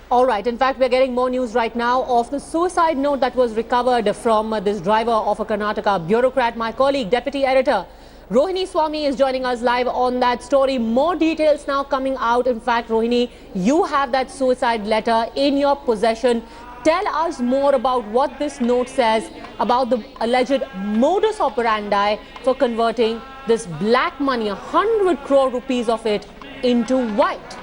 All right. In fact, we're getting more news right now of the suicide note that was recovered from this driver of a Karnataka bureaucrat. My colleague, Deputy Editor Rohini Swami is joining us live on that story. More details now coming out. In fact, Rohini, you have that suicide letter in your possession. Tell us more about what this note says about the alleged modus operandi for converting this black money, 100 crore rupees of it, into white.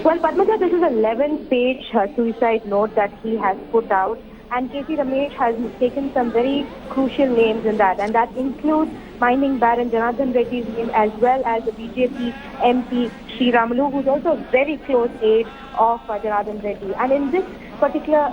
Well, Padmaja, this is an 11-page suicide note that he has put out, and KC Ramesh has taken some very crucial names in that, and that includes mining baron Janardhan Reddy's name, as well as the BJP MP Sri Ramalu, who's also a very close aide of Janardhan Reddy. And in this particular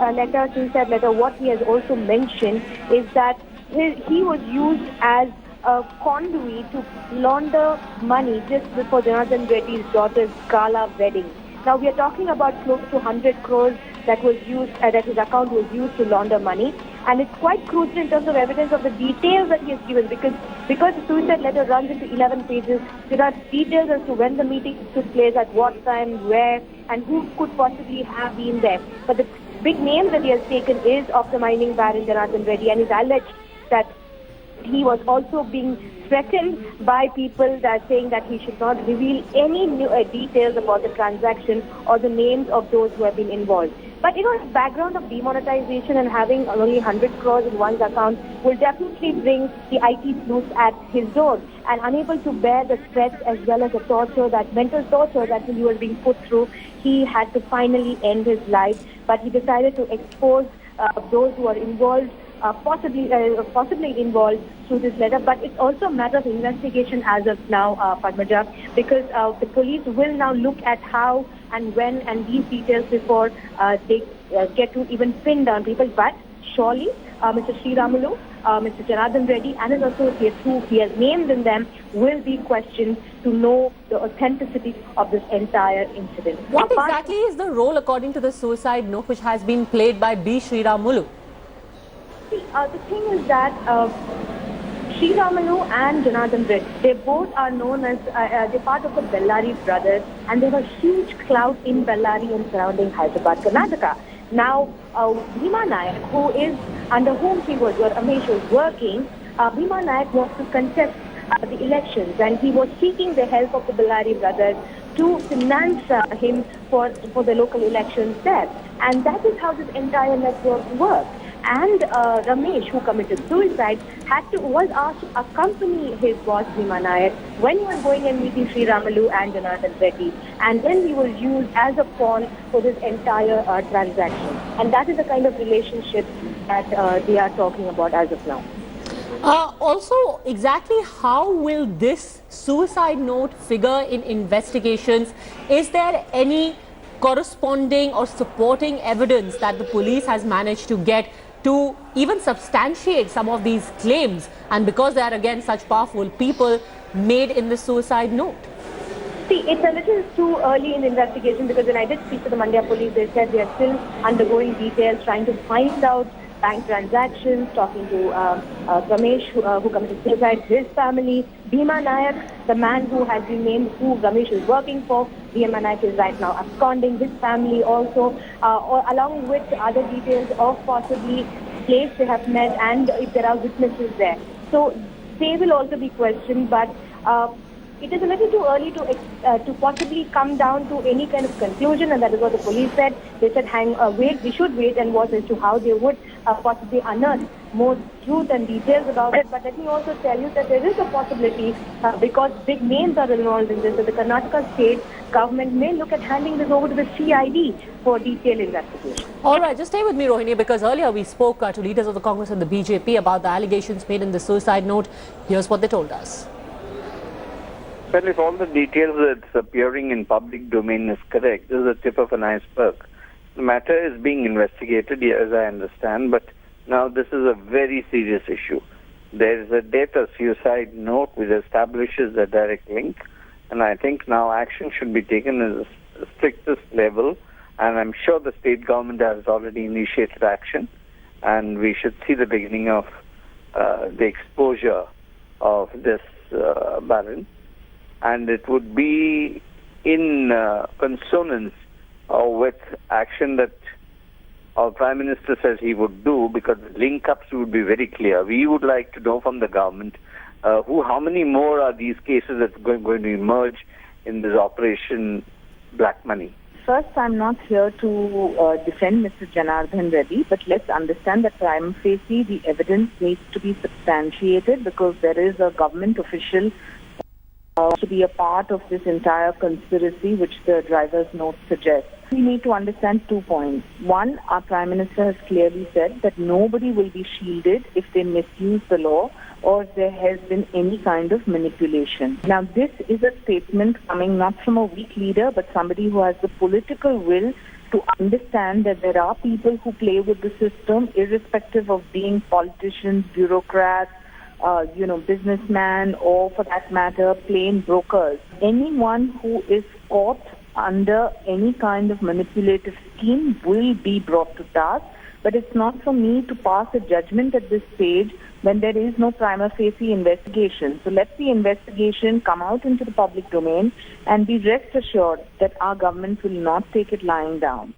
suicide letter, what he has also mentioned is that he was used as a conduit to launder money just before Janardhan Reddy's daughter's gala wedding. Now, we are talking about close to 100 crores that was used, that his account was used to launder money. And it's quite crucial in terms of evidence of the details that he has given, because the suicide letter runs into 11 pages. There are details as to when the meeting took place, at what time, where, and who could possibly have been there. But the big name that he has taken is of the mining baron Janardhan Reddy, and is alleged that he was also being threatened by people that saying that he should not reveal any new details about the transaction or the names of those who have been involved. But the background of demonetization and having only 100 crores in one's account will definitely bring the IT sleuths at his door, and unable to bear the threats as well as the torture, that mental torture that he was being put through, he had to finally end his life. But he decided to expose those who are involved, possibly involved through this letter. But it's also a matter of investigation as of now, Padmaja, because the police will now look at how and when and these details before they get to even pin down people. But surely Mr. Sri Ramalu, Mr. Janardhan Reddy and his associates, who he has named in them, will be questioned to know the authenticity of this entire incident. What exactly is the role, according to the suicide note, which has been played by B. Sri Ramalu? The thing is that Sri Ramalu and Janardhan Reddy, they both are known as, they're part of the Bellary brothers, and they have a huge clout in Bellary and surrounding Hyderabad, Karnataka. Now, Bhima Nayak, under whom Ramesh was working, Bhima Nayak wants to contest the elections, and he was seeking the help of the Bellary brothers to finance him for the local elections there. And that is how this entire network works. And Ramesh, who committed suicide, was asked to accompany his boss Bhima Nayak when he was going and meeting Sri Ramalu and Janardhan Reddy. And then he was used as a pawn for this entire transaction. And that is the kind of relationship that they are talking about as of now. Also, exactly how will this suicide note figure in investigations? Is there any corresponding or supporting evidence that the police has managed to get to even substantiate some of these claims, and because they are again such powerful people, made in the suicide note? See, it's a little too early in the investigation, because when I did speak to the Mandya police, they said they are still undergoing details, trying to find out bank transactions, talking to Ramesh, who committed suicide, his family, Bhima Nayak, the man who has been named, who Ramesh is working for. Bhima Nayak is right now absconding, his family also, along with other details of possibly place they have met and if there are witnesses there. So they will also be questioned, but it is a little too early to possibly come down to any kind of conclusion, and that is what the police said. They said, wait, we should wait and watch as to how they would possibly unearth more truth and details about it. But let me also tell you that there is a possibility, because big names are involved in this, that the Karnataka state government may look at handing this over to the CID for detailed investigation. All right, just stay with me, Rohini, because earlier we spoke to leaders of the Congress and the BJP about the allegations made in the suicide note. Here's what they told us. Well, if all the details that's appearing in public domain is correct, this is a tip of an iceberg. The matter is being investigated, as I understand, but now this is a very serious issue. There is a death or suicide note which establishes a direct link, and I think now action should be taken at the strictest level, and I'm sure the state government has already initiated action, and we should see the beginning of the exposure of this baron. And it would be in consonance with action that our Prime Minister says he would do, because the link-ups would be very clear. We would like to know from the government how many more are these cases that are going to emerge in this Operation Black Money. First, I'm not here to defend Mr. Janardhan Reddy, but let's understand that prima facie the evidence needs to be substantiated, because there is a government official to be a part of this entire conspiracy which the driver's note suggests. We need to understand 2 points. One, our Prime Minister has clearly said that nobody will be shielded if they misuse the law or if there has been any kind of manipulation. Now, this is a statement coming not from a weak leader, but somebody who has the political will to understand that there are people who play with the system, irrespective of being politicians, bureaucrats, businessmen, or for that matter, plain brokers. Anyone who is caught under any kind of manipulative scheme will be brought to task. But it's not for me to pass a judgment at this stage when there is no prima facie investigation. So let the investigation come out into the public domain, and be rest assured that our government will not take it lying down.